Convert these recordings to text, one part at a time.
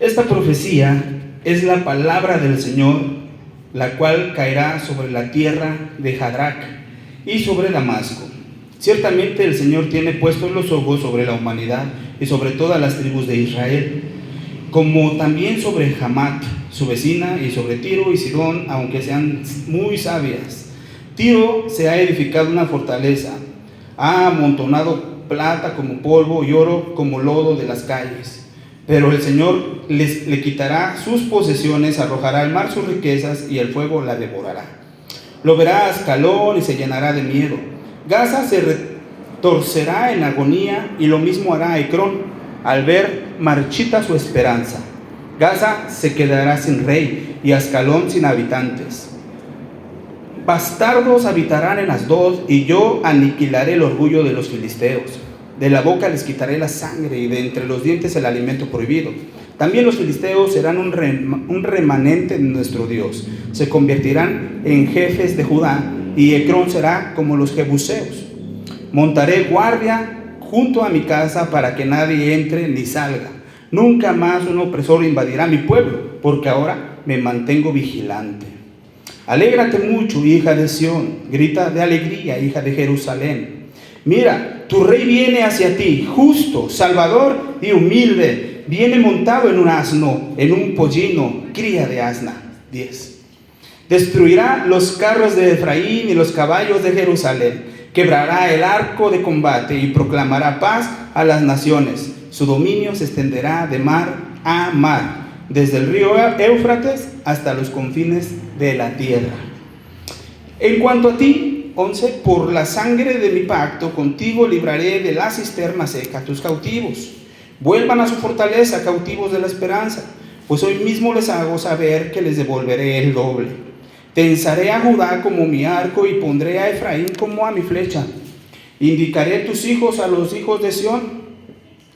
Esta profecía es la palabra del Señor, la cual caerá sobre la tierra de Hadrac y sobre Damasco. Ciertamente el Señor tiene puestos los ojos sobre la humanidad y sobre todas las tribus de Israel, como también sobre Hamat, su vecina, y sobre Tiro y Sidón, aunque sean muy sabias. Tiro se ha edificado una fortaleza, ha amontonado plata como polvo y oro como lodo de las calles. Pero el Señor le quitará sus posesiones, arrojará al mar sus riquezas y el fuego la devorará. Lo verá Ascalón y se llenará de miedo. Gaza se retorcerá en agonía y lo mismo hará Ecrón al ver marchita su esperanza. Gaza se quedará sin rey y Ascalón sin habitantes. Bastardos habitarán en Asdod y yo aniquilaré el orgullo de los filisteos. De la boca les quitaré la sangre y de entre los dientes el alimento prohibido. También los filisteos serán un remanente de nuestro Dios. Se convertirán en jefes de Judá y Ecrón será como los jebuseos. Montaré guardia junto a mi casa para que nadie entre ni salga. Nunca más un opresor invadirá mi pueblo, porque ahora me mantengo vigilante. Alégrate mucho, hija de Sión, grita de alegría, hija de Jerusalén. Mira, tu rey viene hacia ti, justo, salvador y humilde. Viene montado en un asno, en un pollino, cría de asna. 10. Destruirá los carros de Efraín y los caballos de Jerusalén. Quebrará el arco de combate y proclamará paz a las naciones. Su dominio se extenderá de mar a mar, desde el río Éufrates hasta los confines de la tierra. En cuanto a ti, 11, por la sangre de mi pacto contigo libraré de la cisterna seca tus cautivos. Vuelvan a su fortaleza, cautivos de la esperanza, pues hoy mismo les hago saber que les devolveré el doble. Tensaré a Judá como mi arco y pondré a Efraín como a mi flecha. Indicaré tus hijos a los hijos de Sión,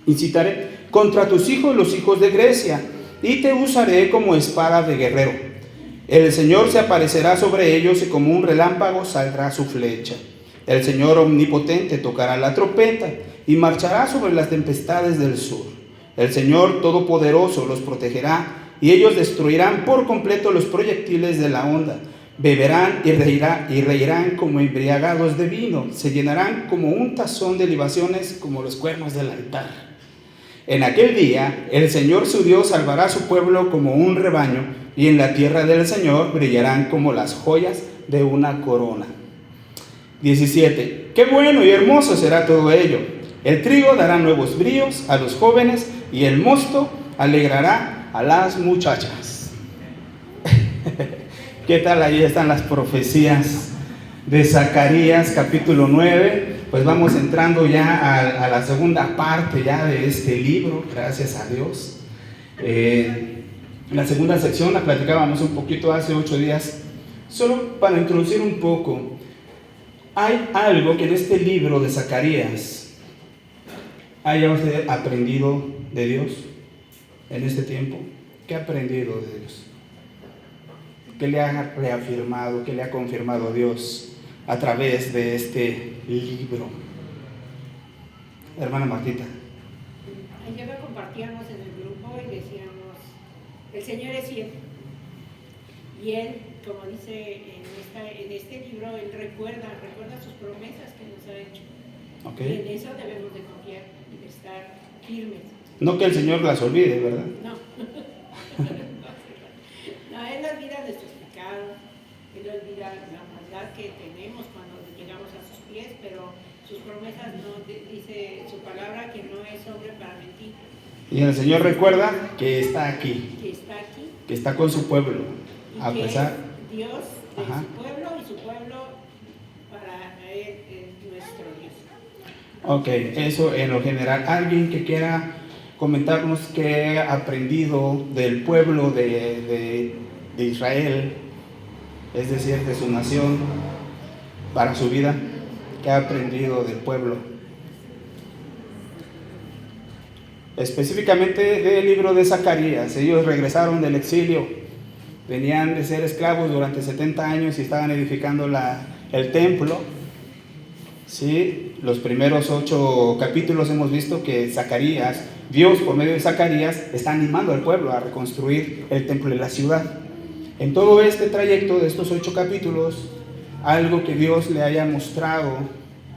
incitaré contra tus hijos los hijos de Grecia, y te usaré como espada de guerrero. El Señor se aparecerá sobre ellos y como un relámpago saldrá su flecha. El Señor omnipotente tocará la trompeta y marchará sobre las tempestades del sur. El Señor todopoderoso los protegerá y ellos destruirán por completo los proyectiles de la onda. Beberán y reirán como embriagados de vino. Se llenarán como un tazón de libaciones, como los cuernos del altar. En aquel día, el Señor su Dios salvará a su pueblo como un rebaño, y en la tierra del Señor brillarán como las joyas de una corona. 17. Qué bueno y hermoso será todo ello. El trigo dará nuevos bríos a los jóvenes, y el mosto alegrará a las muchachas. ¿Qué tal? Ahí están las profecías de Zacarías, capítulo 9. Pues vamos entrando ya a la segunda parte ya de este libro, gracias a Dios. La segunda sección la platicábamos un poquito hace 8 días, solo para introducir un poco. Hay algo que en este libro de Zacarías haya usted aprendido de Dios en este tiempo. ¿Qué ha aprendido de Dios? ¿Qué le ha reafirmado, qué le ha confirmado Dios a través de este libro? Hermana Martita. Ayer lo compartíamos en el grupo y decíamos, el Señor es fiel. Y Él, como dice en este libro, Él recuerda sus promesas que nos ha hecho. Okay. Y en eso debemos de confiar y de estar firmes. No que el Señor las olvide, ¿verdad? No. No, Él olvida nuestros pecados, Él olvida la maldad que tenemos cuando llegamos a sus pies, pero sus promesas no, dice su palabra que no es hombre para mentir. Y el Señor recuerda que está aquí, que está con su pueblo, y a que pesar es Dios de su pueblo, y su pueblo para Él es nuestro Dios. Ok, eso en lo general. ¿Alguien que quiera comentarnos qué ha aprendido del pueblo de Israel, es decir, de su nación, para su vida? ¿Qué ha aprendido del pueblo? Específicamente del libro de Zacarías. Ellos regresaron del exilio, venían de ser esclavos durante 70 años y estaban edificando el templo. Sí, los primeros 8 capítulos hemos visto que Zacarías, Dios por medio de Zacarías, está animando al pueblo a reconstruir el templo de la ciudad. En todo este trayecto de estos 8 capítulos, algo que Dios le haya mostrado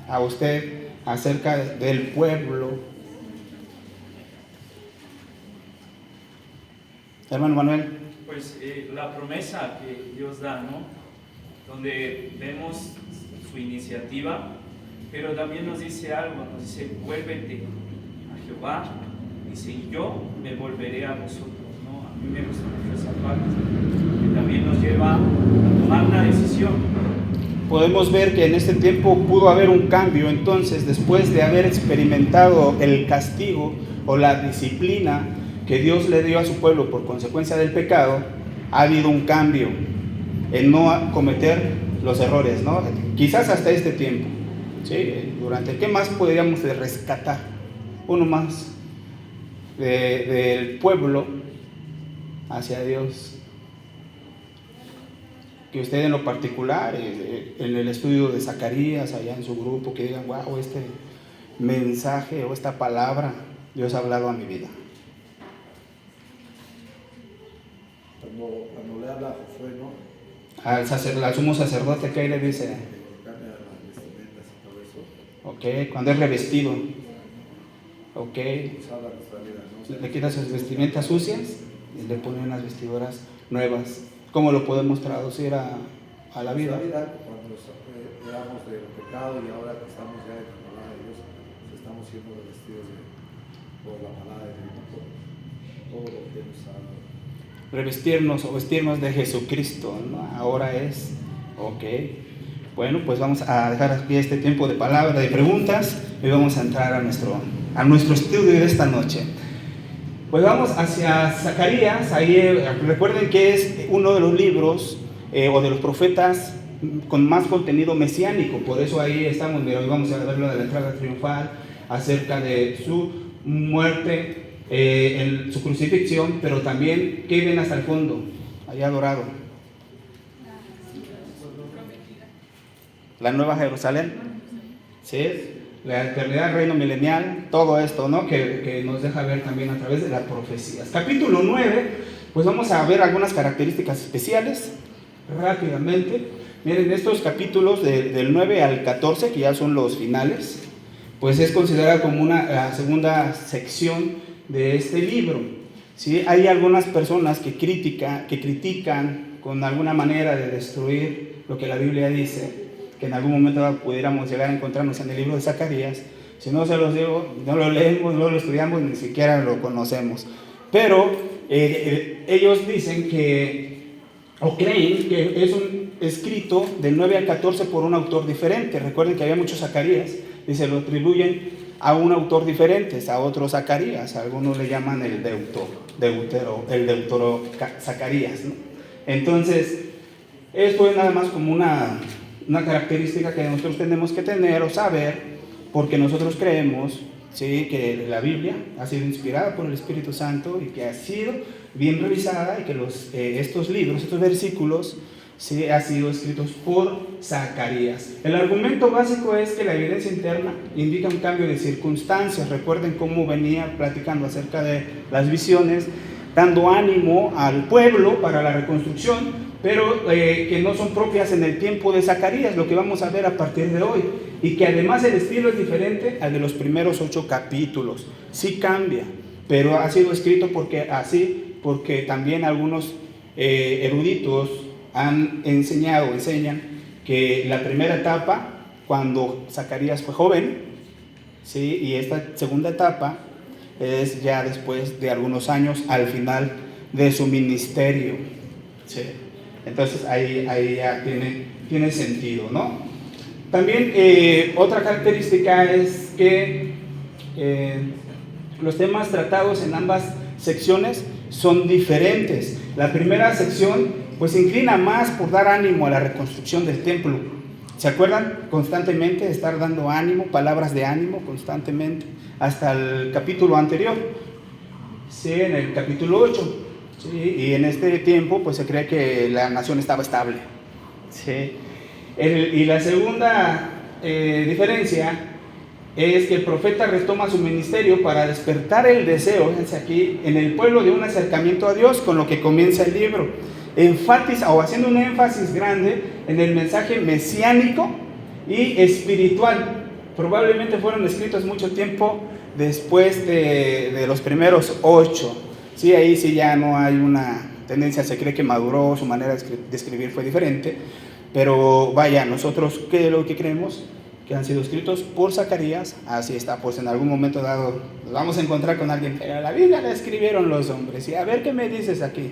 a usted acerca del pueblo. Hermano Manuel. Pues la promesa que Dios da, ¿no? Donde vemos su iniciativa, pero también nos dice algo, nos dice, vuélvete a Jehová, dice, y yo me volveré a vosotros, ¿no? A mí me gusta mucho esa parte, que también nos lleva a tomar una decisión. Podemos ver que en este tiempo pudo haber un cambio. Entonces, después de haber experimentado el castigo o la disciplina que Dios le dio a su pueblo por consecuencia del pecado, ha habido un cambio en no cometer los errores, ¿no? Quizás hasta este tiempo, ¿sí? Durante, ¿qué más podríamos rescatar? Uno más del pueblo hacia Dios. Que usted en lo particular, en el estudio de Zacarías, allá en su grupo, que digan, wow, este mensaje o esta palabra, Dios ha hablado a mi vida. Cuando le habla a Josué, ¿no? Al sumo sacerdote, ¿qué le dice? Cambia las vestimentas y todo eso. Ok, cuando es revestido. Ok, Pues habla de nuestra vida, ¿no? le quita sus vestimentas sucias y le pone unas vestiduras nuevas. ¿Cómo lo podemos traducir a la vida? Nuestra vida, cuando éramos del pecado y ahora que estamos ya en la palabra de Dios, pues estamos siendo revestidos por la palabra de Dios, por todo lo que nos ha dado. Revestirnos o vestirnos de Jesucristo, ¿no? Ahora es, ok. Bueno, pues vamos a dejar aquí este tiempo de palabra, de preguntas, y vamos a entrar a nuestro estudio de esta noche. Pues vamos hacia Zacarías. Ahí recuerden que es uno de los libros o de los profetas con más contenido mesiánico, por eso ahí estamos. Mira, hoy vamos a ver lo de la entrada triunfal, acerca de su muerte, en su crucifixión, pero también ¿qué ven hasta el fondo? Allá dorado. La Nueva Jerusalén, ¿sí? La eternidad, el reino milenial, todo esto, ¿no? Que nos deja ver también a través de las profecías. Capítulo 9, pues vamos a ver algunas características especiales rápidamente. Miren, estos capítulos del 9 al 14, que ya son los finales, pues es considerada como la segunda sección de este libro, ¿sí? Hay algunas personas que critican con alguna manera de destruir lo que la Biblia dice, que en algún momento pudiéramos llegar a encontrarnos en el libro de Zacarías. Si no se los digo, no lo leemos, no lo estudiamos, ni siquiera lo conocemos. Pero ellos dicen o creen que es un escrito del 9 al 14 por un autor diferente. Recuerden que había muchos Zacarías y se lo atribuyen a un autor diferente, a otro Zacarías. Algunos le llaman el deutero Zacarías, ¿no? Entonces, esto es nada más como una característica que nosotros tenemos que tener o saber, porque nosotros creemos, ¿sí?, que la Biblia ha sido inspirada por el Espíritu Santo y que ha sido bien revisada, y que estos libros, estos versículos, sí, han sido escritos por Zacarías. El argumento básico es que la evidencia interna indica un cambio de circunstancias. Recuerden cómo venía platicando acerca de las visiones, dando ánimo al pueblo para la reconstrucción, pero que no son propias en el tiempo de Zacarías, lo que vamos a ver a partir de hoy, y que además el estilo es diferente al de los primeros 8 capítulos. Sí cambia, pero ha sido escrito porque también algunos eruditos enseñan que la primera etapa, cuando Zacarías fue joven, ¿sí?, y esta segunda etapa es ya después de algunos años, al final de su ministerio, ¿sí? Entonces ahí ya tiene sentido, ¿no? También otra característica es que los temas tratados en ambas secciones son diferentes. La primera sección pues se inclina más por dar ánimo a la reconstrucción del templo. ¿Se acuerdan? Constantemente estar dando ánimo, palabras de ánimo constantemente, hasta el capítulo anterior, sí, en el capítulo 8, ¿sí? Y en este tiempo pues se cree que la nación estaba estable, ¿sí? Y la segunda diferencia es que el profeta retoma su ministerio para despertar el deseo, fíjense aquí, en el pueblo de un acercamiento a Dios, con lo que comienza el libro, haciendo un énfasis grande en el mensaje mesiánico y espiritual. Probablemente fueron escritos mucho tiempo después de los primeros 8. Sí, ahí sí ya no hay una tendencia, se cree que maduró, su manera de escribir fue diferente, pero vaya, nosotros, ¿qué es lo que creemos? Que han sido escritos por Zacarías. Así está, pues en algún momento dado nos vamos a encontrar con alguien, pero la Biblia la escribieron los hombres, y a ver qué me dices aquí.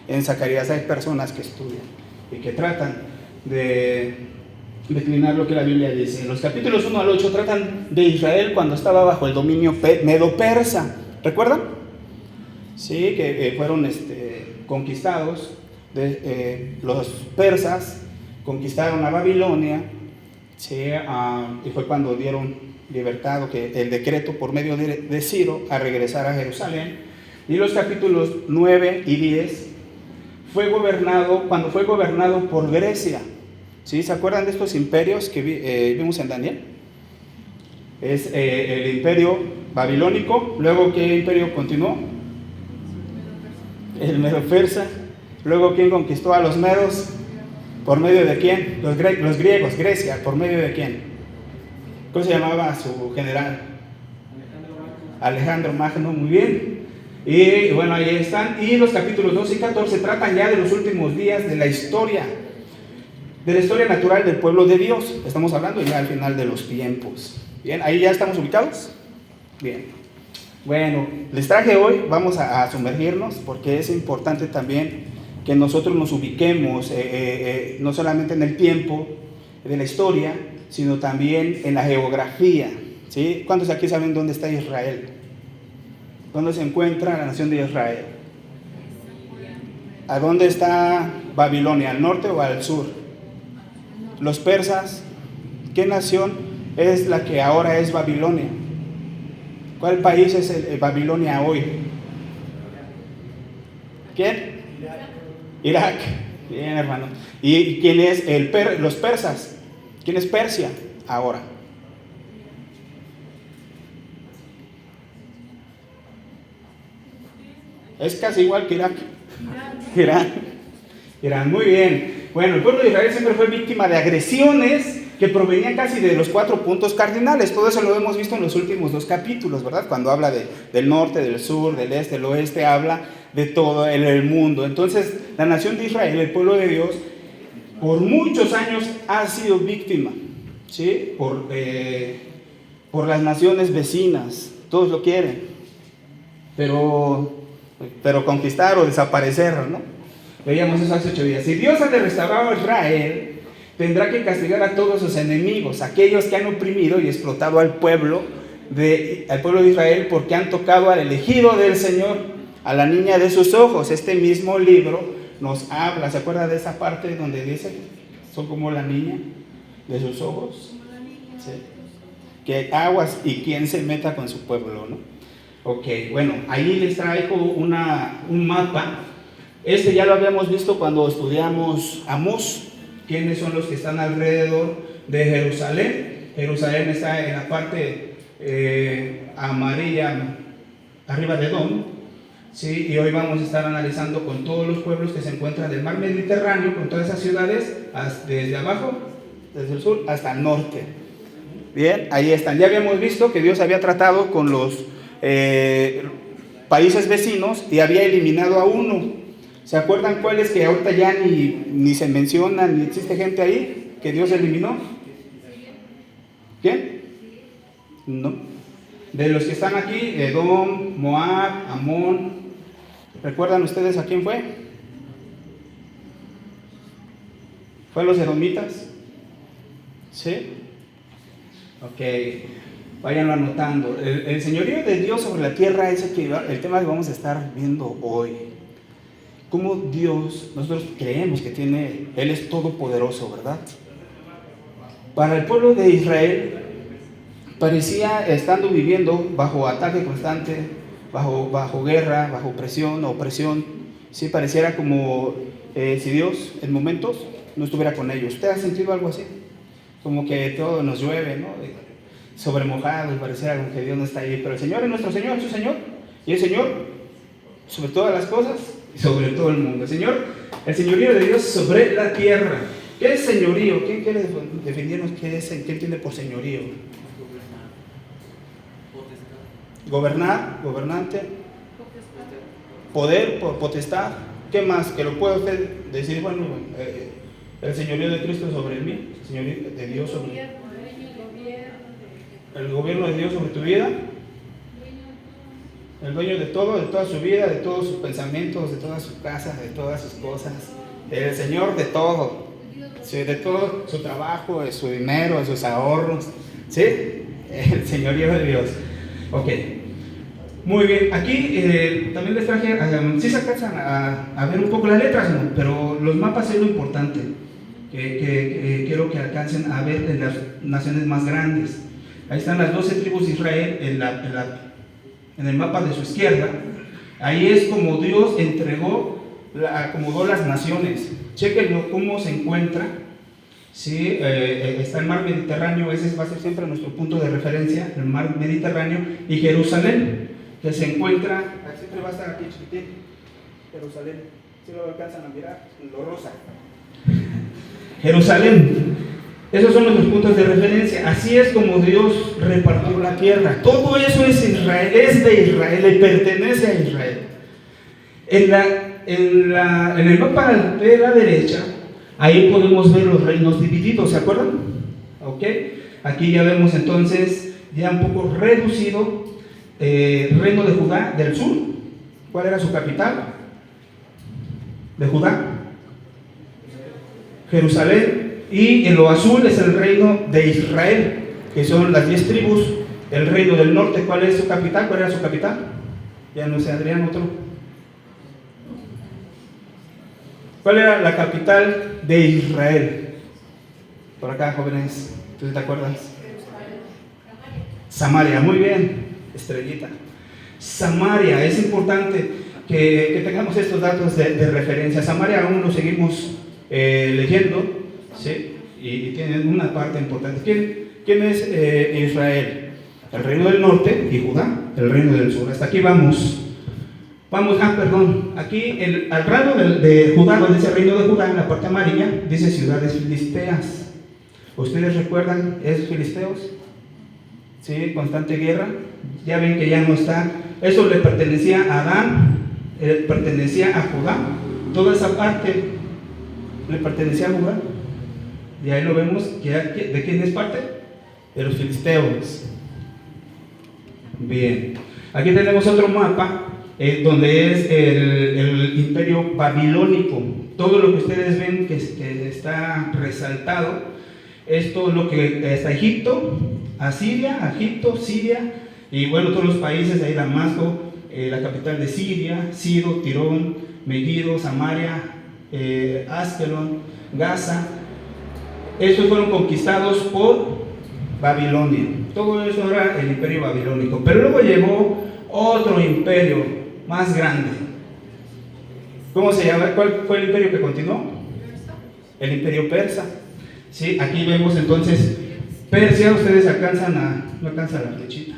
En Zacarías hay personas que estudian y que tratan de declinar lo que la Biblia dice. Los capítulos 1 al 8 tratan de Israel cuando estaba bajo el dominio medo-persa, ¿recuerdan? Sí, que fueron conquistados, los persas conquistaron a Babilonia. Sí, y fue cuando dieron libertad, el decreto por medio de Ciro a regresar a Jerusalén. Y los capítulos 9 y 10 cuando fue gobernado por Grecia. ¿Sí? ¿Se acuerdan de estos imperios que vimos en Daniel? Es el imperio babilónico. Luego, ¿qué imperio continuó? El medo-persa. Luego, ¿quién conquistó a los medos? ¿Por medio de quién? Los griegos, Grecia. ¿Por medio de quién? ¿Cómo se llamaba su general? Alejandro Magno, muy bien. Y bueno, ahí están. Y los capítulos 12 y 14 tratan ya de los últimos días de la historia natural del pueblo de Dios. Estamos hablando ya al final de los tiempos. Bien, ahí ya estamos ubicados. Bien. Bueno, les traje hoy, vamos a sumergirnos, porque es importante también que nosotros nos ubiquemos no solamente en el tiempo de la historia, sino también en la geografía. ¿Sí? ¿Cuántos aquí saben dónde está Israel? ¿Dónde se encuentra la nación de Israel? ¿A dónde está Babilonia? ¿Al norte o al sur? Los persas, ¿qué nación es la que ahora es Babilonia? ¿Cuál país es Babilonia hoy? ¿Quién? Irak. Bien, hermano. ¿Y quién es los persas? ¿Quién es Persia ahora? Es casi igual que Irak. Irán, muy bien. Bueno, el pueblo de Israel siempre fue víctima de agresiones que provenían casi de los 4 puntos cardinales. Todo eso lo hemos visto en los últimos 2 capítulos, ¿verdad? Cuando habla del norte, del sur, del este, del oeste, habla de todo el mundo. Entonces, la nación de Israel, el pueblo de Dios, por muchos años ha sido víctima, ¿sí? Por las naciones vecinas. Todos lo quieren, pero conquistar o desaparecer, ¿no? Veíamos eso hace 8 días. Si Dios ha de restaurar a Israel, tendrá que castigar a todos sus enemigos, aquellos que han oprimido y explotado al pueblo de Israel, porque han tocado al elegido del Señor, a la niña de sus ojos. Este mismo libro nos habla, ¿se acuerda de esa parte donde dice, son como la niña de sus ojos? ¿Sí? Que aguas y quién se meta con su pueblo, ¿no? Ok, bueno, ahí les traigo un mapa. Ya lo habíamos visto cuando estudiamos Amós. ¿Quiénes son los que están alrededor de Jerusalén? Jerusalén está en la parte amarilla, arriba de Edom. ¿Sí? Y hoy vamos a estar analizando con todos los pueblos que se encuentran del mar Mediterráneo, con todas esas ciudades, desde abajo, desde el sur hasta el norte. Bien, ahí están. Ya habíamos visto que Dios había tratado con los países vecinos y había eliminado a uno. ¿Se acuerdan cuáles que ahorita ya ni se mencionan, ni existe gente ahí que Dios eliminó? ¿Quién? No. De los que están aquí, Edom, Moab, Amón. ¿Recuerdan ustedes a quién fue? ¿Fue los edomitas? ¿Sí? Ok. Váyanlo anotando. El señorío de Dios sobre la tierra es el tema que vamos a estar viendo hoy. Cómo Dios, nosotros creemos que Él es todopoderoso, ¿verdad? Para el pueblo de Israel, parecía, estando viviendo bajo ataque constante, bajo guerra, bajo opresión, sí, pareciera como si Dios en momentos no estuviera con ellos. ¿Usted ha sentido algo así? como que todo nos llueve, ¿no? Sobre mojado, y pareciera como que Dios no está ahí, pero el Señor es nuestro Señor, es su Señor, y el Señor sobre todas las cosas y sobre todo el mundo. El señorío de Dios sobre la tierra. ¿Qué es señorío? ¿Quién quiere definirnos qué entiende por señorío? Gobernar, gobernante, poder, potestad. ¿Qué más? Que lo puede usted decir, bueno, el señorío de Cristo sobre mí, el señorío de Dios sobre mí. El gobierno de Dios sobre tu vida. El dueño de todo, de toda su vida, de todos sus pensamientos, de todas sus casas, de todas sus cosas. El Señor de todo. Sí, de todo su trabajo, de su dinero, de sus ahorros. ¿Sí? El señorío de Dios. Ok. Muy bien. Aquí también les traje, sí se alcanzan a ver un poco las letras, ¿no? Pero los mapas es lo importante. Que quiero que alcancen a ver en las naciones más grandes. Ahí están las 12 tribus de Israel en el mapa de su izquierda. Ahí es como Dios acomodó las naciones. Chequenlo cómo se encuentra. ¿Sí? Está el mar Mediterráneo, ese va a ser siempre nuestro punto de referencia, el mar Mediterráneo, y Jerusalén, que se encuentra, siempre va a estar aquí chiquitín, Jerusalén, si lo alcanzan a mirar, lo rosa. Jerusalén, esos son nuestros puntos de referencia. Así es como Dios repartió la tierra. Todo eso es Israel, es de Israel, le pertenece a Israel. En el mapa de la derecha, ahí podemos ver los reinos divididos, ¿se acuerdan? ¿Ok? Aquí ya vemos entonces, ya un poco reducido, reino de Judá del sur. ¿Cuál era su capital? De Judá, Jerusalén. Y en lo azul es el reino de Israel, que son las 10 tribus. El reino del norte, ¿cuál es su capital? ¿Cuál era su capital? Ya no sé, Adrián, otro. ¿Cuál era la capital de Israel? Por acá, jóvenes, ¿tú te acuerdas? Samaria, muy bien, estrellita. Samaria, es importante que tengamos estos datos de referencia. Samaria aún lo seguimos leyendo, ¿sí? Y tiene una parte importante. ¿Quién es Israel? El reino del norte y Judá, el reino del sur. Hasta aquí vamos. Aquí al lado de Judá, donde dice el reino de Judá, en la parte amarilla, dice ciudades filisteas. ¿Ustedes recuerdan esos filisteos? Sí, constante guerra. Ya ven que ya no está. Eso le pertenecía a Adán, pertenecía a Judá. Toda esa parte le pertenecía a Judá. Y ahí lo vemos. ¿De quién es parte? De los filisteos. Bien. Aquí tenemos otro mapa. Donde es el imperio babilónico. Todo lo que ustedes ven que está resaltado es todo lo que está Egipto, Egipto, Siria, y bueno, todos los países de ahí, Damasco, la capital de Siria, Ciro, Tirón, Megiddo, Samaria, Askelon, Gaza. Estos fueron conquistados por Babilonia. Todo eso era el imperio babilónico. Pero luego llegó otro imperio más grande. ¿Cómo se llama? ¿Cuál fue el imperio que continuó? El imperio persa. ¿Sí? Aquí vemos entonces Persia. Ustedes no alcanza la flechita,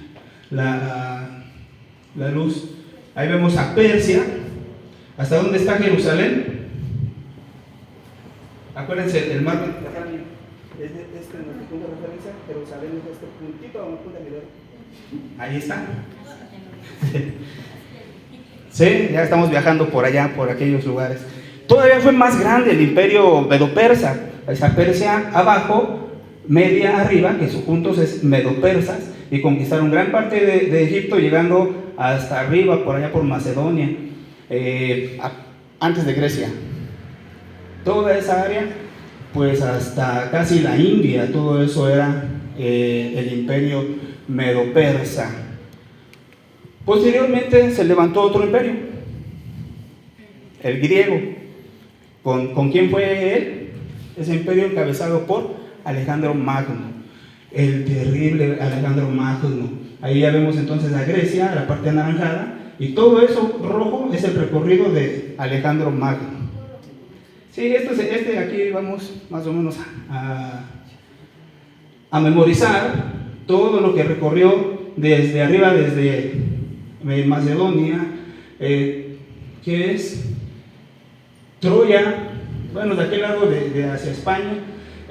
la luz. Ahí vemos a Persia. ¿Hasta dónde está Jerusalén? Acuérdense, el mar Mediterráneo es nuestro punto de referencia. Jerusalén es este puntito a un punto de mirar. Ahí está. Sí, ya estamos viajando por allá, por aquellos lugares. Todavía fue más grande el imperio medo-persa. Esa Persia abajo, Media arriba, que juntos es medo-persas, y conquistaron gran parte de Egipto, llegando hasta arriba, por allá por Macedonia, antes de Grecia. Toda esa área, pues hasta casi la India, todo eso era el imperio medo-persa. Posteriormente se levantó otro imperio, el griego. ¿Con quién fue él? Ese imperio encabezado por Alejandro Magno, el terrible Alejandro Magno. Ahí ya vemos entonces a Grecia, la parte anaranjada, y todo eso rojo es el recorrido de Alejandro Magno. Sí, este aquí vamos más o menos a memorizar todo lo que recorrió desde arriba, desde Macedonia, que es Troya, bueno, de aquel lado de hacia España,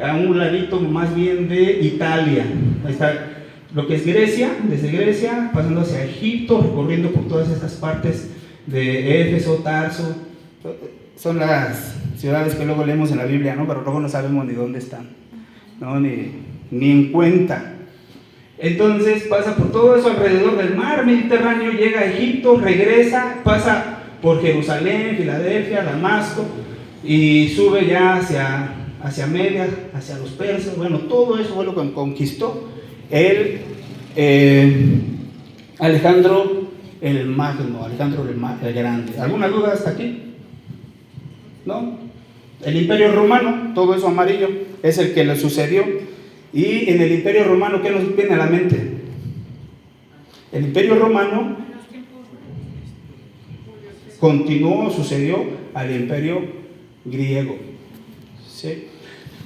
a un ladito más bien de Italia. Ahí está lo que es Grecia, desde Grecia, pasando hacia Egipto, recorriendo por todas estas partes de Éfeso, Tarso. Son las ciudades que luego leemos en la Biblia, ¿no? Pero luego no sabemos ni dónde están, ¿no? Ni en cuenta. Entonces pasa por todo eso alrededor del mar Mediterráneo, llega a Egipto, regresa, pasa por Jerusalén, Filadelfia, Damasco, y sube ya hacia Media, hacia los persas. Bueno, todo eso fue lo que conquistó Alejandro el Magno, Alejandro el Grande. ¿Alguna duda hasta aquí? ¿No? El Imperio Romano, todo eso amarillo, es el que le sucedió. Y en el Imperio Romano, ¿qué nos viene a la mente? El Imperio Romano continuó, sucedió al Imperio griego. ¿Sí?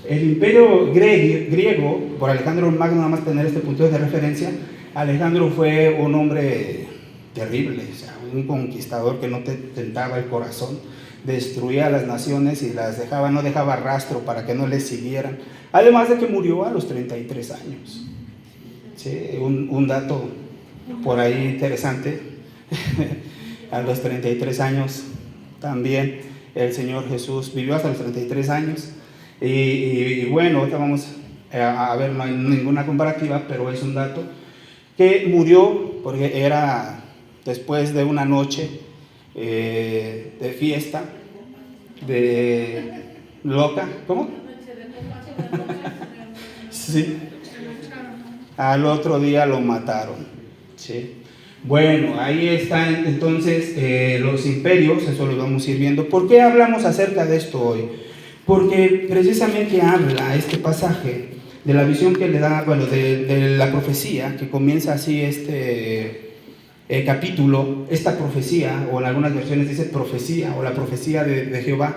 El Imperio griego, por Alejandro el Magno, nada más tener este punto de referencia, Alejandro fue un hombre terrible, o sea, un conquistador que no te tentaba el corazón, destruía a las naciones y las dejaba, no dejaba rastro para que no les siguieran. Además de que murió a los 33 años. ¿Sí? Un dato por ahí interesante. A los 33 años también el Señor Jesús vivió hasta los 33 años. Y bueno, ahorita vamos a ver, no hay ninguna comparativa, pero es un dato que murió porque era después de una noche de fiesta, de loca, ¿cómo? Sí. Al otro día lo mataron. ¿Sí? Bueno, ahí están entonces los imperios, eso lo vamos a ir viendo. ¿Por qué hablamos acerca de esto hoy? Porque precisamente habla este pasaje de la visión que le da, bueno, de la profecía, que comienza así capítulo, esta profecía, o en algunas versiones dice profecía, o la profecía de Jehová,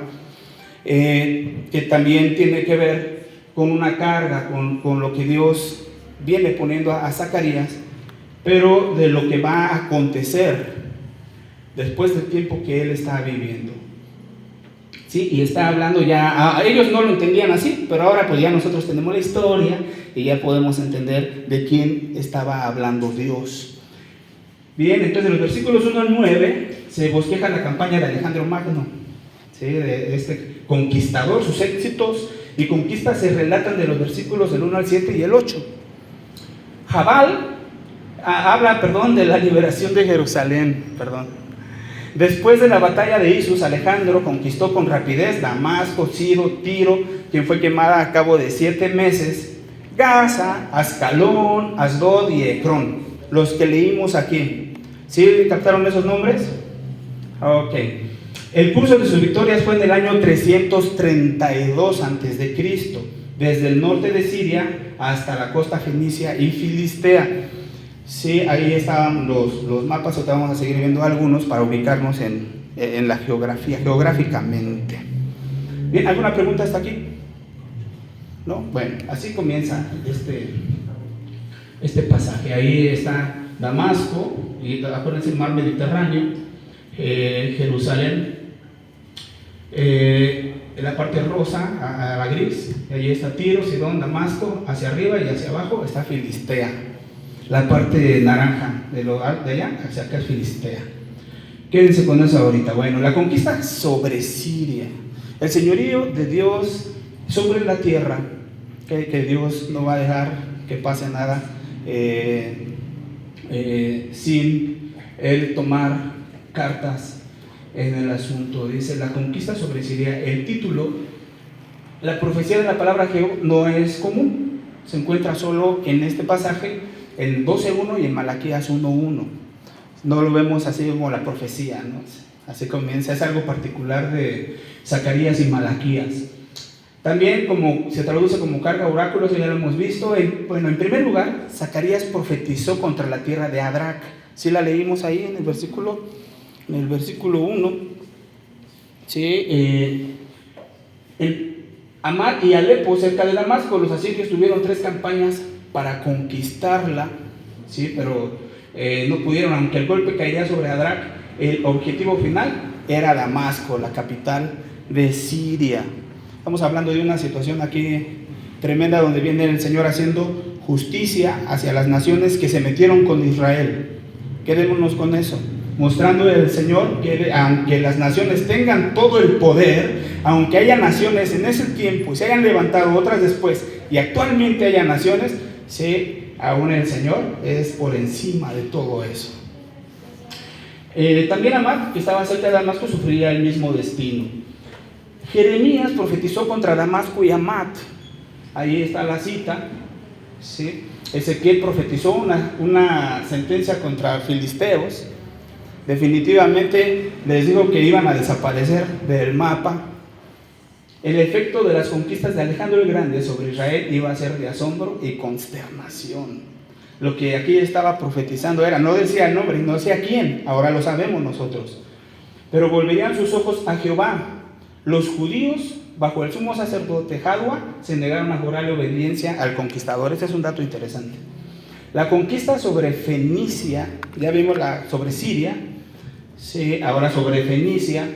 que también tiene que ver con una carga, con lo que Dios viene poniendo a Zacarías, pero de lo que va a acontecer después del tiempo que él está viviendo. Sí, y está hablando ya, ellos no lo entendían así, pero ahora pues ya nosotros tenemos la historia y ya podemos entender de quién estaba hablando Dios. Bien, entonces en los versículos 1 al 9 se bosqueja la campaña de Alejandro Magno, ¿sí? De este conquistador, sus éxitos y conquistas se relatan de los versículos del 1 al 7 y el 8. Jabal habla de la liberación de Jerusalén. Después de la batalla de Isus, Alejandro conquistó con rapidez Damasco, Tiro, quien fue quemada a cabo de 7 meses, Gaza, Ascalón, Asdod y Ecrón, los que leímos aquí. ¿Sí captaron esos nombres? Ok. El curso de sus victorias fue en el año 332 a.C., desde el norte de Siria hasta la costa fenicia y filistea. Sí, ahí estaban los mapas, ahorita vamos a seguir viendo algunos para ubicarnos en la geografía, geográficamente. Bien, ¿alguna pregunta hasta aquí? ¿No? Bueno, así comienza este pasaje. Ahí está Damasco, y acuérdense el mar Mediterráneo, Jerusalén, en la parte rosa a la gris, ahí está Tiro, Sidón, Damasco, hacia arriba y hacia abajo está Filistea. La parte naranja de allá hacia acá es Filistea. Quédense con eso ahorita. Bueno, la conquista sobre Siria, el señorío de Dios sobre la tierra, que Dios no va a dejar que pase nada sin Él tomar cartas en el asunto. Dice la conquista sobre Siria. El título, la profecía de la palabra Jehová, no es común, se encuentra solo en este pasaje, en 12.1 y en Malaquías 1.1. No lo vemos así como la profecía, ¿no? Así comienza, es algo particular de Zacarías y Malaquías. También como se traduce como carga oráculos, ya lo hemos visto. En primer lugar, Zacarías profetizó contra la tierra de Adrac. ¿Sí la leímos ahí en el versículo 1? ¿Sí? Hamat y Alepo, cerca de Damasco. Los asirios tuvieron 3 campañas para conquistarla, ¿sí? Pero no pudieron, aunque el golpe caería sobre Hadrach. El objetivo final era Damasco, la capital de Siria. Estamos hablando de una situación aquí tremenda, donde viene el Señor haciendo justicia hacia las naciones que se metieron con Israel. Quedémonos con eso, mostrando el Señor que aunque las naciones tengan todo el poder, aunque haya naciones en ese tiempo y se hayan levantado otras después y actualmente haya naciones, sí, aún el Señor es por encima de todo eso. También Hamat, que estaba cerca de Damasco, sufriría el mismo destino. Jeremías profetizó contra Damasco y Hamat. Ahí está la cita, ¿sí? Ezequiel profetizó una sentencia contra filisteos. Definitivamente les dijo que iban a desaparecer del mapa. El efecto de las conquistas de Alejandro el Grande sobre Israel iba a ser de asombro y consternación. Lo que aquí estaba profetizando era, no decía el nombre, no decía quién, ahora lo sabemos nosotros. Pero volverían sus ojos a Jehová. Los judíos, bajo el sumo sacerdote Jadua, se negaron a jurarle obediencia al conquistador. Este es un dato interesante. La conquista sobre Fenicia, ya vimos sobre Siria, sí, ahora sobre Fenicia.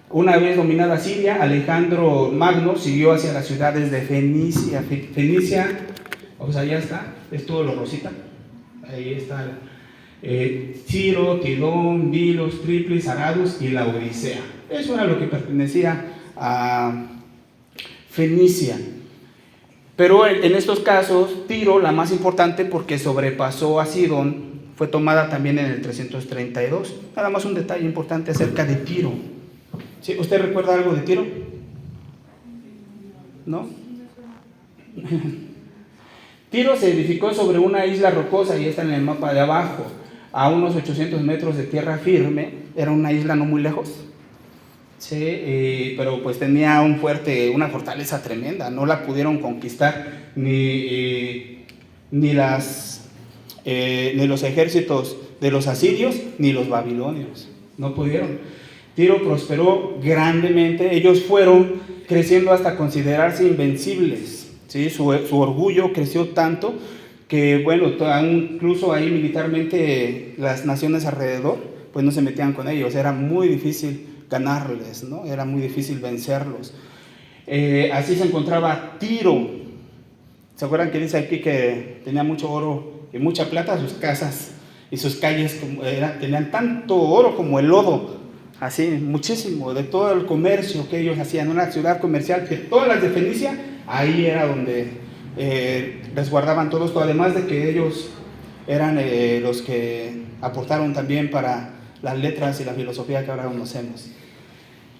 Una vez dominada Siria, Alejandro Magno siguió hacia las ciudades de Fenicia. Fenicia, o sea, ya está, es todo lo rosita. Ahí está Ciro, Tidón, Vilos, Triplis, Aradus y la Odisea. Eso era lo que pertenecía a Fenicia. Pero en estos casos, Tiro, la más importante porque sobrepasó a Sidón, fue tomada también en el 332. Nada más un detalle importante acerca de Tiro. ¿Sí? ¿Usted recuerda algo de Tiro? ¿No? Tiro se edificó sobre una isla rocosa, y está en el mapa de abajo, a unos 800 metros de tierra firme. Era una isla no muy lejos, sí, pero pues tenía una fortaleza tremenda. No la pudieron conquistar ni los ejércitos de los asirios ni los babilonios. No pudieron. Tiro prosperó grandemente. Ellos fueron creciendo hasta considerarse invencibles. ¿Sí? Su orgullo creció tanto que, bueno, incluso ahí militarmente las naciones alrededor, pues no se metían con ellos. Era muy difícil ganarles, ¿no? Era muy difícil vencerlos. Así se encontraba Tiro. ¿Se acuerdan que dice aquí que tenía mucho oro y mucha plata? Sus casas y sus calles tenían tanto oro como el lodo. Así, muchísimo, de todo el comercio que ellos hacían. Una ciudad comercial que todas las de Fenicia, ahí era donde resguardaban todo esto. Además de que ellos eran los que aportaron también para las letras y la filosofía que ahora conocemos.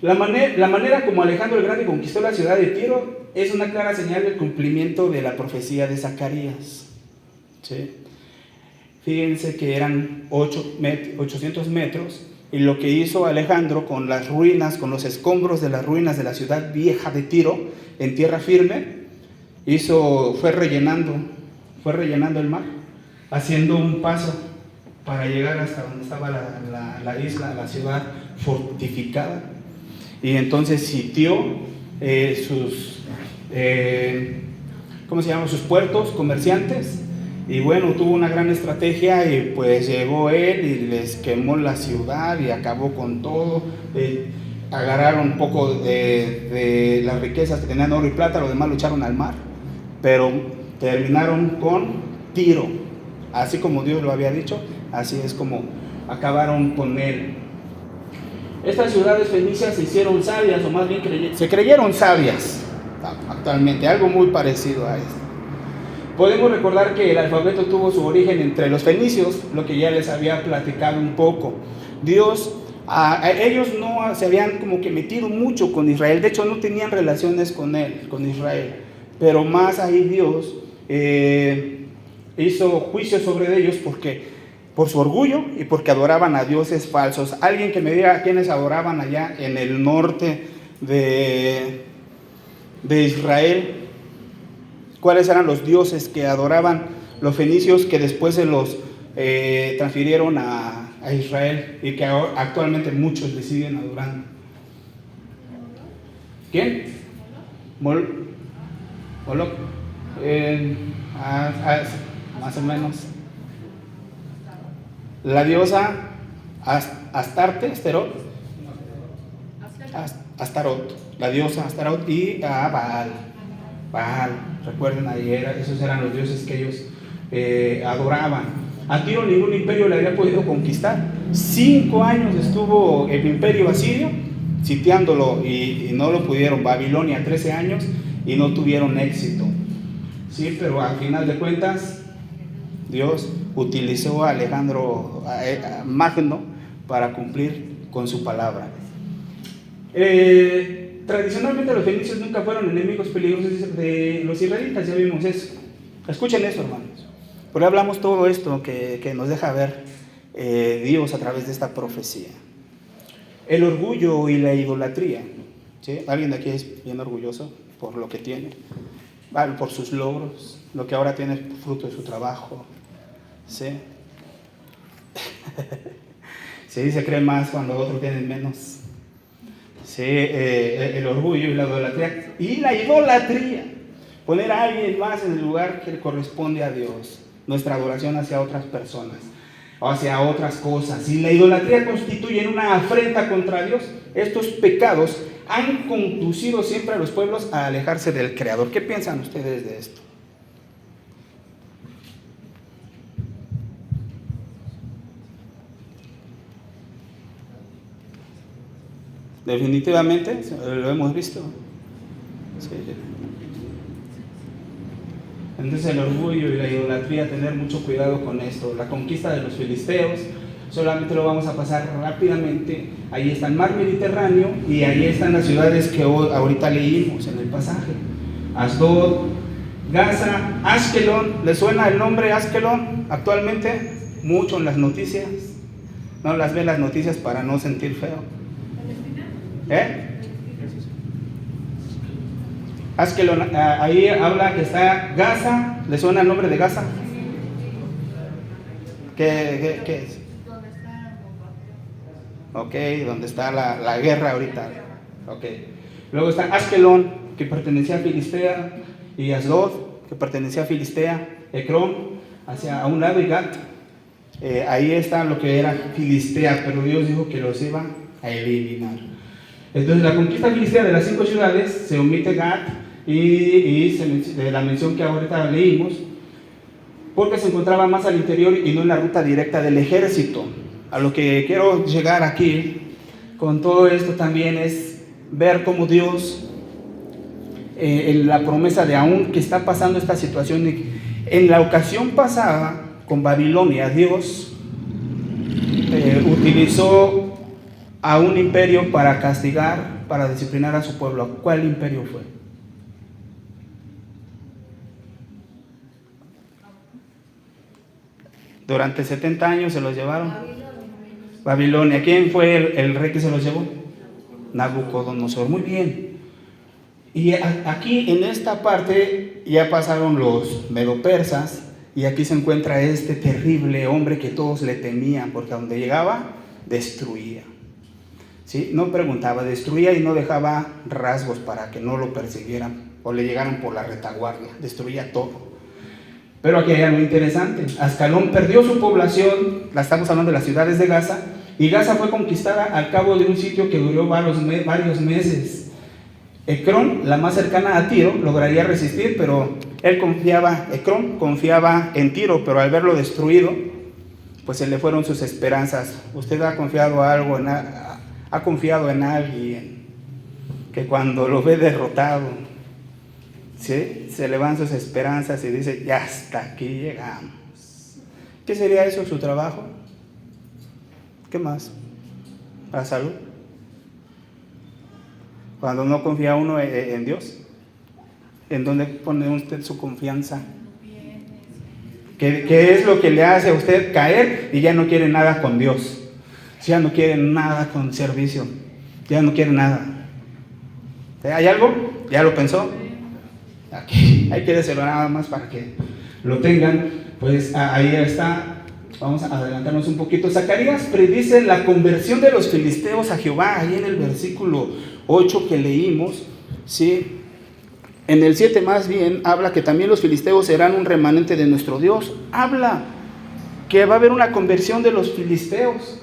La manera como Alejandro el Grande conquistó la ciudad de Tiro es una clara señal del cumplimiento de la profecía de Zacarías. ¿Sí? Fíjense que eran 800 metros. Y lo que hizo Alejandro con las ruinas, con los escombros de las ruinas de la ciudad vieja de Tiro, en tierra firme, fue rellenando el mar, haciendo un paso para llegar hasta donde estaba la isla, la ciudad fortificada. Y entonces sitió sus puertos comerciantes. Y bueno, tuvo una gran estrategia y pues llegó él y les quemó la ciudad y acabó con todo. Agarraron un poco de las riquezas que tenían, oro y plata, lo demás lo echaron al mar. Pero terminaron con Tiro. Así como Dios lo había dicho, así es como acabaron con él. Estas ciudades fenicias se hicieron sabias, o más bien se creyeron sabias actualmente, algo muy parecido a esto. Podemos recordar que el alfabeto tuvo su origen entre los fenicios, lo que ya les había platicado un poco. Ellos no se habían como que metido mucho con Israel, de hecho no tenían relaciones con Israel, pero más ahí Dios hizo juicio sobre ellos por su orgullo y porque adoraban a dioses falsos. Alguien que me diga a quiénes adoraban allá en el norte de Israel. ¿Cuáles eran los dioses que adoraban los fenicios, que después se los transfirieron a Israel y que actualmente muchos le siguen adorando? ¿Quién? Moloch, más o menos. La diosa Astarte, Astarot, la diosa Astarot, y Baal, recuerden ayer, esos eran los dioses que ellos adoraban. A Tiro ningún imperio le había podido conquistar. 5 años estuvo el imperio asirio sitiándolo y no lo pudieron. Babilonia 13 años y no tuvieron éxito. Sí, pero al final de cuentas Dios utilizó a Alejandro Magno para cumplir con su palabra. Tradicionalmente los fenicios nunca fueron enemigos peligrosos de los israelitas, ya vimos eso. Escuchen eso, hermanos, porque hablamos todo esto que nos deja ver Dios a través de esta profecía. El orgullo y la idolatría, ¿sí? ¿Alguien de aquí es bien orgulloso por lo que tiene? Por sus logros, lo que ahora tiene fruto de su trabajo, ¿sí? Sí, se cree más cuando otros tienen menos. Sí, el orgullo y la idolatría. Y la idolatría, poner a alguien más en el lugar que le corresponde a Dios. Nuestra adoración hacia otras personas, hacia otras cosas. Y la idolatría constituye una afrenta contra Dios. Estos pecados han conducido siempre a los pueblos a alejarse del Creador. ¿Qué piensan ustedes de esto? Definitivamente, lo hemos visto. Sí. Entonces el orgullo y la idolatría, tener mucho cuidado con esto. La conquista de los filisteos, solamente lo vamos a pasar rápidamente. Ahí está el mar Mediterráneo y ahí están las ciudades que ahorita leímos en el pasaje. Asdod, Gaza, Ashkelon. ¿Les suena el nombre Ashkelon actualmente? Mucho en las noticias. No las ve las noticias para no sentir feo. Ashkelon, ahí habla que está Gaza. ¿Le suena el nombre de Gaza? ¿Qué es? Ok, donde está la guerra ahorita. Ok. Luego está Ashkelon, que pertenecía a Filistea, y Asdod, que pertenecía a Filistea, Ecrón, hacia a un lado, y Gat. Ahí está lo que era Filistea, pero Dios dijo que los iba a eliminar. Entonces la conquista filistea de las 5 ciudades se omite Gat y de la mención que ahorita leímos, porque se encontraba más al interior y no en la ruta directa del ejército. A lo que quiero llegar aquí con todo esto también es ver cómo Dios, en la promesa de aún que está pasando esta situación, en la ocasión pasada con Babilonia, Dios utilizó a un imperio para castigar, para disciplinar a su pueblo. ¿Cuál imperio fue? Durante 70 años se los llevaron. Babilonia. ¿Quién fue el rey que se los llevó? Nabucodonosor. Muy bien. Y aquí en esta parte ya pasaron los medopersas y aquí se encuentra este terrible hombre que todos le temían, porque a donde llegaba destruía. ¿Sí? No preguntaba, destruía y no dejaba rasgos para que no lo persiguieran o le llegaran por la retaguardia, destruía todo. Pero aquí hay algo interesante. Ascalón perdió su población, estamos hablando de las ciudades de Gaza, y Gaza fue conquistada al cabo de un sitio que duró varios meses. Ecrón, la más cercana a Tiro, lograría resistir, pero Ecrón confiaba en Tiro, pero al verlo destruido, pues se le fueron sus esperanzas. ¿Usted ha confiado ha confiado en alguien que cuando lo ve derrotado, ¿sí?, se le van sus esperanzas y dice, ya hasta aquí llegamos? ¿Qué sería eso, su trabajo? ¿Qué más? ¿La salud? Cuando no confía uno en Dios, ¿en dónde pone usted su confianza? ¿Qué es lo que le hace a usted caer y ya no quiere nada con Dios? Ya no quiere nada con servicio, ya no quiere nada. ¿Hay algo? ¿Ya lo pensó? Aquí hay que decirlo nada más para que lo tengan. Pues ahí está. Vamos a adelantarnos un poquito. Zacarías predice la conversión de los filisteos a Jehová, ahí en el versículo 8 que leímos, ¿sí? En el 7 más bien habla que también los filisteos serán un remanente de nuestro Dios. Habla que va a haber una conversión de los filisteos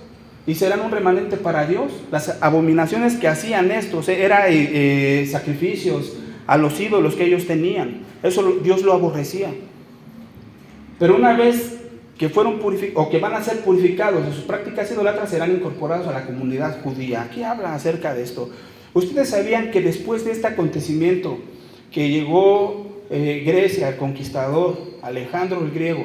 y serán un remanente para Dios. Las abominaciones que hacían estos eran sacrificios a los ídolos que ellos tenían. Eso Dios lo aborrecía. Pero una vez que fueron purificados, o que van a ser purificados de sus prácticas idolatras, serán incorporados a la comunidad judía. Aquí habla acerca de esto. Ustedes sabían que después de este acontecimiento, que llegó Grecia, el conquistador, Alejandro el Griego,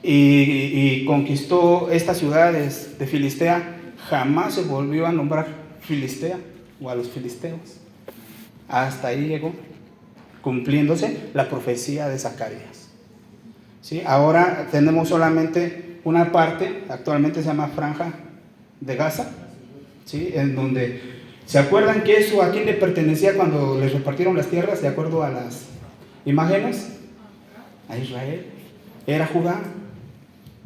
y conquistó estas ciudades de Filistea, jamás se volvió a nombrar Filistea o a los filisteos. Hasta ahí llegó, cumpliéndose la profecía de Zacarías. ¿Sí? Ahora tenemos solamente una parte, actualmente se llama Franja de Gaza, ¿sí? En donde, ¿se acuerdan que eso a quién le pertenecía cuando les repartieron las tierras de acuerdo a las imágenes? A Israel, era Judá.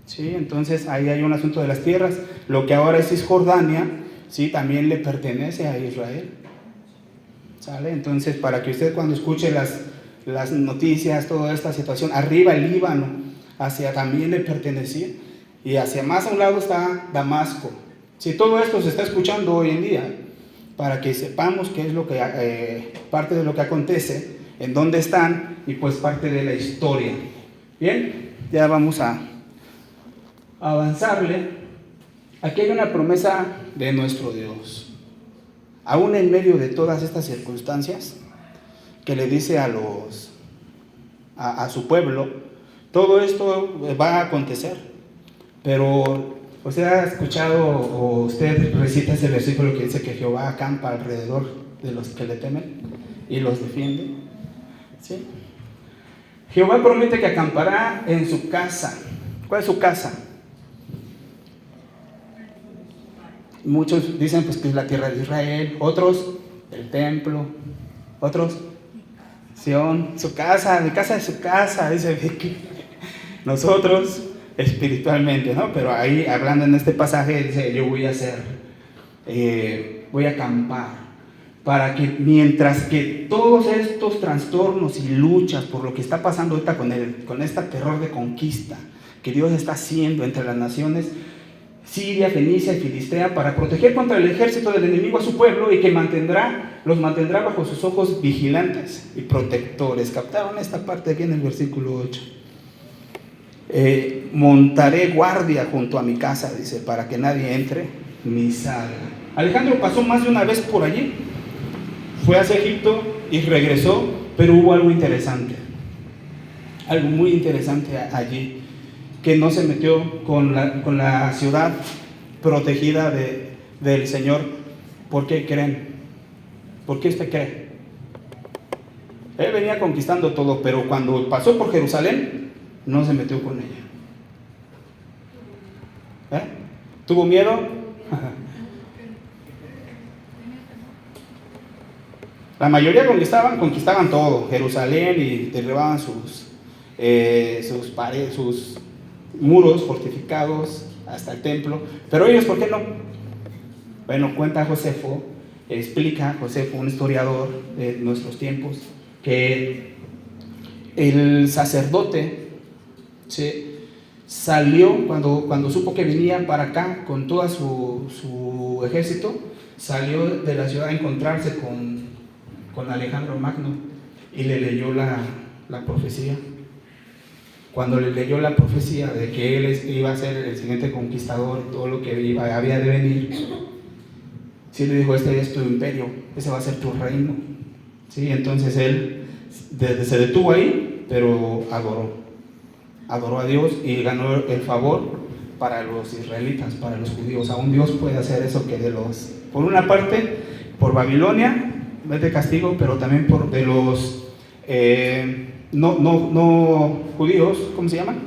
¿Sí? Entonces ahí hay un asunto de las tierras. Lo que ahora es Cisjordania, ¿sí? También le pertenece a Israel. ¿Sale? Entonces, para que usted cuando escuche las noticias, toda esta situación, arriba el Líbano, hacia también le pertenecía, y hacia más a un lado está Damasco. Si todo esto se está escuchando hoy en día, para que sepamos qué es lo que parte de lo que acontece, en dónde están, y pues parte de la historia. Bien, ya vamos a avanzarle. Aquí hay una promesa de nuestro Dios, aún en medio de todas estas circunstancias, que le dice a su pueblo, todo esto va a acontecer, pero usted ha escuchado o usted recita ese versículo que dice que Jehová acampa alrededor de los que le temen y los defiende. ¿Sí? Jehová promete que acampará en su casa. ¿Cuál es su casa? Muchos dicen pues que es la tierra de Israel, otros el templo, otros Sión, su casa, mi casa es su casa, dice Vicky. Nosotros espiritualmente, ¿no? Pero ahí hablando en este pasaje dice, yo voy a acampar para que mientras que todos estos trastornos y luchas por lo que está pasando ahorita con este terror de conquista que Dios está haciendo entre las naciones Siria, Fenicia y Filistea, para proteger contra el ejército del enemigo a su pueblo, y que los mantendrá bajo sus ojos vigilantes y protectores. ¿Captaron esta parte aquí en el versículo 8? Montaré guardia junto a mi casa, dice, para que nadie entre ni salga. Alejandro pasó más de una vez por allí, fue hacia Egipto y regresó, pero hubo algo interesante, algo muy interesante allí, que no se metió con la ciudad protegida del Señor. ¿Por qué creen? ¿Por qué usted cree? Él venía conquistando todo, pero cuando pasó por Jerusalén, no se metió con ella. ¿Tuvo miedo? La mayoría conquistaban todo, Jerusalén, y derribaban sus paredes, sus muros fortificados hasta el templo. Pero ellos, ¿por qué no? Bueno, cuenta explica Josefo, un historiador de nuestros tiempos, que el sacerdote salió cuando supo que venía para acá con todo su ejército, salió de la ciudad a encontrarse con Alejandro Magno y le leyó la profecía. Cuando le leyó la profecía de que él iba a ser el siguiente conquistador, todo lo que había de venir, sí le dijo, este es tu imperio, ese va a ser tu reino. ¿Sí? Entonces él se detuvo ahí, pero adoró a Dios y ganó el favor para los israelitas, para los judíos. Aún Dios puede hacer eso, que por una parte, por Babilonia, es de castigo, pero también de los no judíos, ¿cómo se llaman?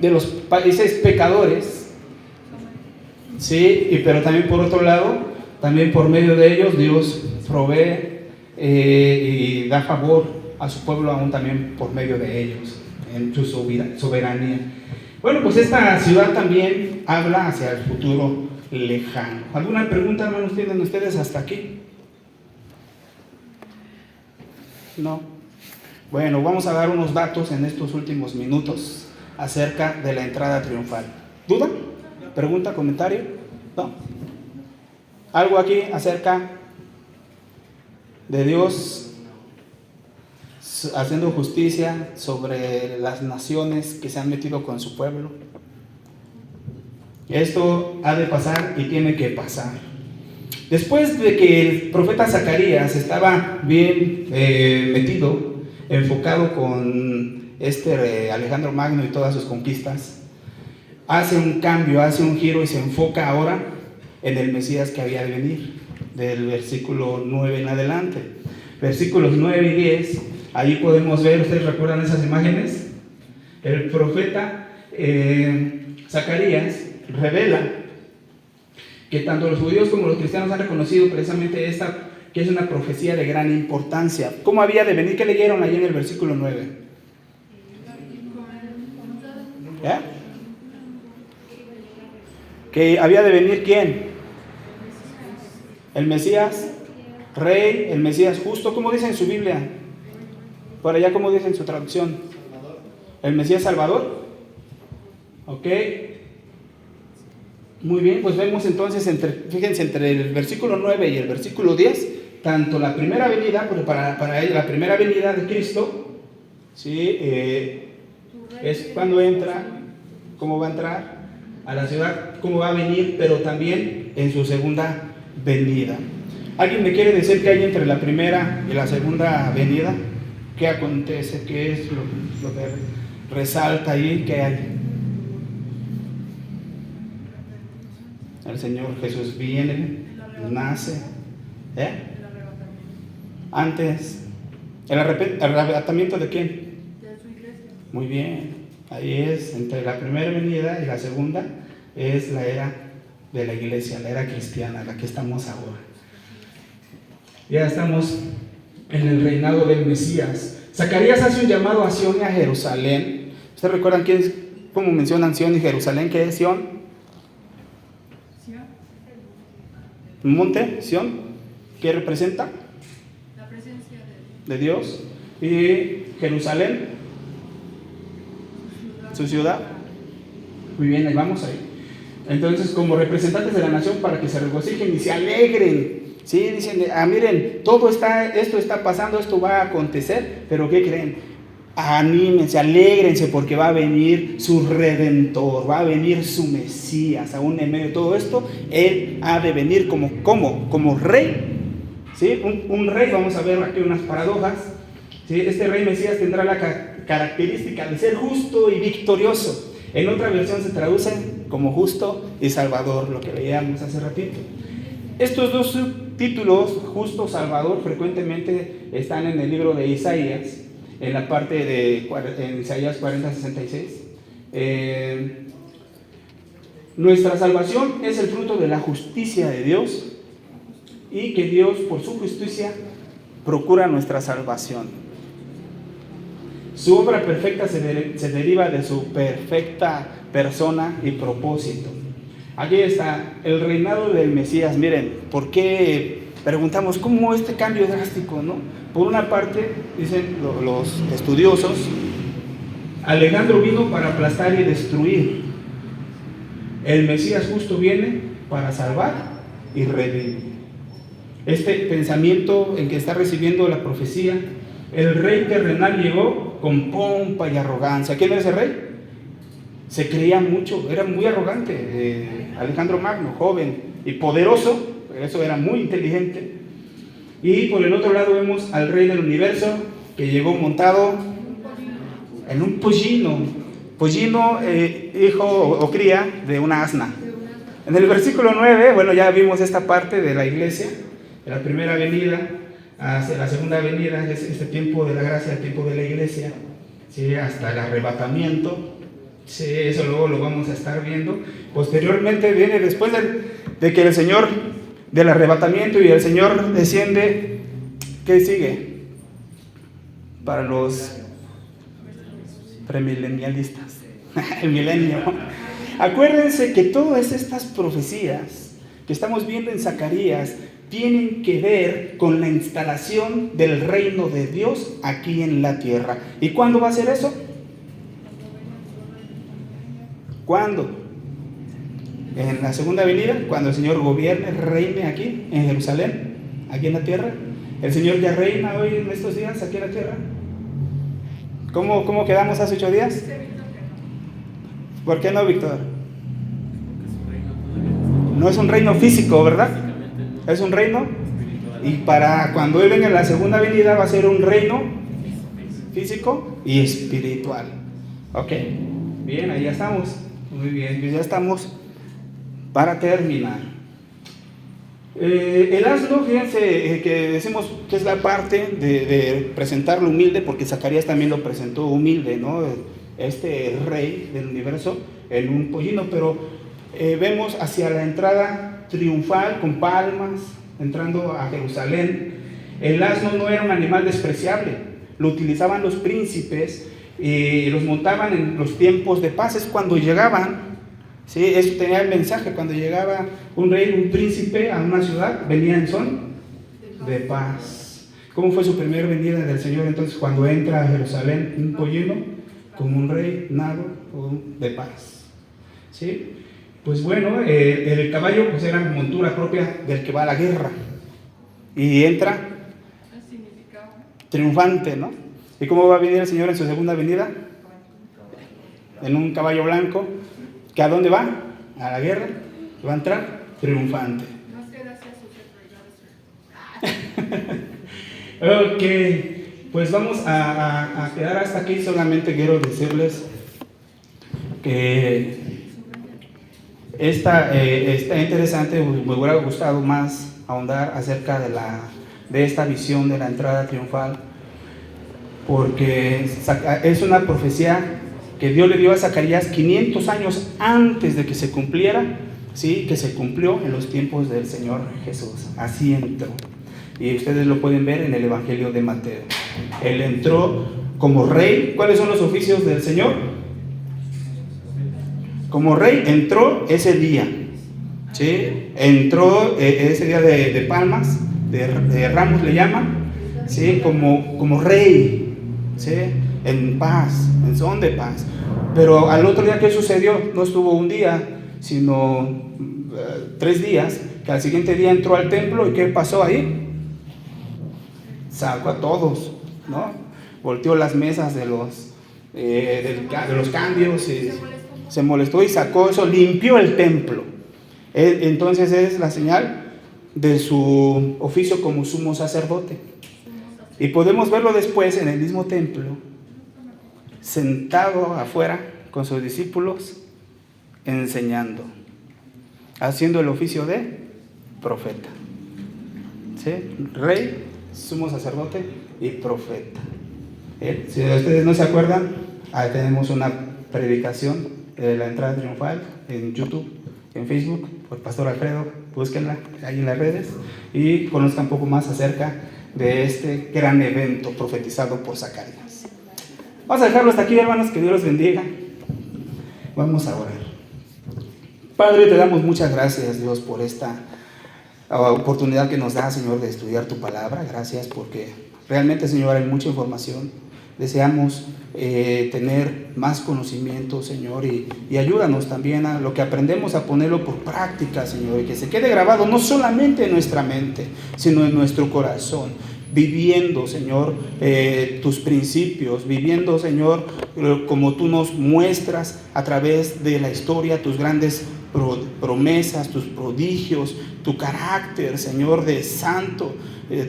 De los países pecadores, sí, pero también por otro lado, también por medio de ellos Dios provee y da favor a su pueblo, aún también por medio de ellos, en su soberanía. Bueno, pues esta ciudad también habla hacia el futuro lejano. ¿Alguna pregunta, hermanos, tienen ustedes hasta aquí? No. Bueno, vamos a dar unos datos en estos últimos minutos acerca de la entrada triunfal. ¿Duda? ¿Pregunta? ¿Comentario? ¿No? ¿Algo aquí acerca de Dios haciendo justicia sobre las naciones que se han metido con su pueblo? Esto ha de pasar y tiene que pasar. Después de que el profeta Zacarías estaba bien metido, enfocado con Alejandro Magno y todas sus conquistas, hace un cambio, hace un giro y se enfoca ahora en el Mesías que había de venir, del versículo 9 en adelante. Versículos 9 y 10, ahí podemos ver, ¿ustedes recuerdan esas imágenes? El profeta Zacarías revela que tanto los judíos como los cristianos han reconocido precisamente esta, que es una profecía de gran importancia. ¿Cómo había de venir? ¿Qué leyeron ahí en el versículo 9? ¿Ya? Que había de venir ¿quién? El Mesías Rey, el Mesías justo. ¿Cómo dice en su Biblia? Por allá, ¿cómo dice en su traducción? ¿El Mesías Salvador? Ok. Muy bien, pues vemos entonces, fíjense, entre el versículo 9 y el versículo 10, tanto la primera venida, porque para ella la primera venida de Cristo, ¿sí? Es cuando entra, cómo va a entrar a la ciudad, cómo va a venir, pero también en su segunda venida. ¿Alguien me quiere decir qué hay entre la primera y la segunda venida? ¿Qué acontece? ¿Qué es lo que resalta ahí? ¿Qué hay? El Señor Jesús viene, nace. Antes, ¿el arrebatamiento de quién? De su iglesia. Muy bien, ahí es, entre la primera venida y la segunda, es la era de la iglesia, la era cristiana, la que estamos ahora. Ya estamos en el reinado del Mesías. Zacarías hace un llamado a Sion y a Jerusalén. ¿Ustedes recuerdan cómo mencionan Sion y Jerusalén? ¿Qué es Sion? ¿Un monte? Sion. ¿Qué representa? La presencia de Dios. Y Jerusalén, su ciudad. Muy bien, ahí vamos ahí. Entonces, como representantes de la nación, para que se regocijen y se alegren, ¿sí? Dicen, miren, esto está pasando, esto va a acontecer, pero ¿qué creen? Anímense, alégrense, porque va a venir su Redentor, va a venir su Mesías. Aún en medio de todo esto, Él ha de venir como rey, ¿sí? Un rey. Vamos a ver aquí unas paradojas, ¿sí? Este rey Mesías tendrá la característica de ser justo y victorioso. En otra versión se traduce como justo y salvador, lo que veíamos hace ratito. Estos dos subtítulos, justo, salvador, frecuentemente están en el libro de Isaías, en la parte en Isaías 40:66. Nuestra salvación es el fruto de la justicia de Dios, y que Dios, por su justicia, procura nuestra salvación. Su obra perfecta se deriva de su perfecta persona y propósito. Aquí está el reinado del Mesías. Miren, ¿por qué preguntamos cómo este cambio drástico, no? Por una parte, dicen los estudiosos, Alejandro vino para aplastar y destruir. El Mesías justo viene para salvar y redimir. Este pensamiento en que está recibiendo la profecía, el rey terrenal llegó con pompa y arrogancia. ¿Quién era ese rey? Se creía mucho, era muy arrogante. Alejandro Magno, joven y poderoso, eso era muy inteligente. Y por el otro lado vemos al rey del universo, que llegó montado en un pollino, hijo o cría de una asna. En el versículo 9, bueno, ya vimos esta parte de la iglesia, de la primera venida hacia la segunda venida, es este tiempo de la gracia, el tiempo de la iglesia, ¿sí? Hasta el arrebatamiento. Sí, eso luego lo vamos a estar viendo. Posteriormente viene, después de que el Señor, del arrebatamiento y el Señor desciende, ¿qué sigue? Para los premilenialistas, el milenio. Acuérdense que todas estas profecías que estamos viendo en Zacarías tienen que ver con la instalación del reino de Dios aquí en la tierra. ¿Y cuándo va a ser eso? ¿Cuándo? En la segunda venida, cuando el Señor gobierne, reine aquí en Jerusalén, aquí en la tierra. El Señor ya reina hoy en estos días aquí en la tierra. ¿Cómo quedamos hace 8 días? ¿Por qué no, Víctor? No es un reino físico, ¿verdad? Es un reino. Y para cuando Él venga en la segunda venida va a ser un reino físico y espiritual. Ok, bien, ahí ya estamos. Muy bien, ya estamos para terminar. El asno, fíjense que decimos que es la parte de presentarlo humilde, porque Zacarías también lo presentó humilde, ¿no? Este rey del universo en un pollino, pero vemos hacia la entrada triunfal con palmas, entrando a Jerusalén. El asno no era un animal despreciable, lo utilizaban los príncipes y los montaban en los tiempos de paz. Es cuando llegaban, ¿sí? Eso tenía el mensaje: cuando llegaba un rey, un príncipe a una ciudad, venía en son de paz. ¿Cómo fue su primera venida del Señor entonces cuando entra a Jerusalén? Un pollino, como un rey nado de paz, ¿sí? Pues bueno, el caballo pues era montura propia del que va a la guerra y entra triunfante, ¿no? ¿Y cómo va a venir el Señor en su segunda venida? En un caballo blanco. ¿Que a dónde va? A la guerra. Va a entrar triunfante. Ok, pues vamos a quedar hasta aquí. Solamente quiero decirles que está interesante. Me hubiera gustado más ahondar acerca de esta visión de la entrada triunfal, porque es una profecía que Dios le dio a Zacarías 500 años antes de que se cumpliera, ¿sí? Que se cumplió en los tiempos del Señor Jesús. Así entró. Y ustedes lo pueden ver en el Evangelio de Mateo. Él entró como rey. ¿Cuáles son los oficios del Señor? Como rey entró ese día, ¿sí? Entró ese día de palmas, de ramos le llaman, ¿sí? Como rey, ¿sí? En paz, en son de paz. Pero al otro día, ¿qué sucedió? No estuvo un día, sino 3 días, que al siguiente día entró al templo. ¿Y qué pasó ahí? Sacó a todos, ¿no? Volteó las mesas de los cambios, y se molestó y sacó eso, limpió el templo. Entonces es la señal de su oficio como sumo sacerdote. Y podemos verlo después en el mismo templo, sentado afuera con sus discípulos, enseñando, haciendo el oficio de profeta, ¿sí? Rey, sumo sacerdote y profeta. Si ustedes no se acuerdan, ahí tenemos una predicación de la entrada triunfal en YouTube, en Facebook, por Pastor Alfredo. Búsquenla ahí en las redes y conozcan un poco más acerca de este gran evento profetizado por Zacarías. Vamos a dejarlo hasta aquí, hermanos. Que Dios los bendiga. Vamos a orar. Padre, te damos muchas gracias, Dios, por esta oportunidad que nos da, Señor, de estudiar tu palabra. Gracias porque realmente, Señor, hay mucha información. Deseamos tener más conocimiento, Señor, y ayúdanos también a lo que aprendemos a ponerlo por práctica, Señor, y que se quede grabado no solamente en nuestra mente, sino en nuestro corazón, viviendo, Señor, tus principios, viviendo, Señor, como tú nos muestras a través de la historia, tus grandes promesas, tus prodigios, tu carácter, Señor, de santo,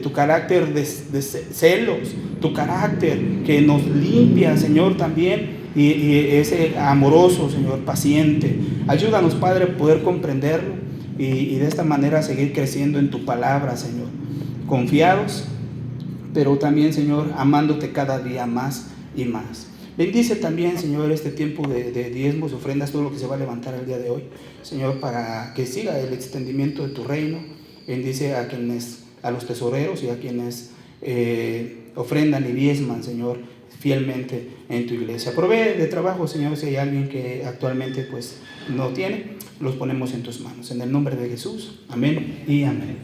tu carácter de celos, tu carácter que nos limpia, Señor, también, y ese amoroso, Señor, paciente. Ayúdanos, Padre, a poder comprenderlo y de esta manera seguir creciendo en tu palabra, Señor, confiados, pero también, Señor, amándote cada día más y más. Bendice también, Señor, este tiempo de diezmos, ofrendas, todo lo que se va a levantar el día de hoy, Señor, para que siga el extendimiento de tu reino. Bendice a los tesoreros y a quienes ofrendan y diezman, Señor. fielmente en tu iglesia. Provee de trabajo, Señor, si hay alguien que actualmente pues no tiene, los ponemos en tus manos. En el nombre de Jesús, amén y amén.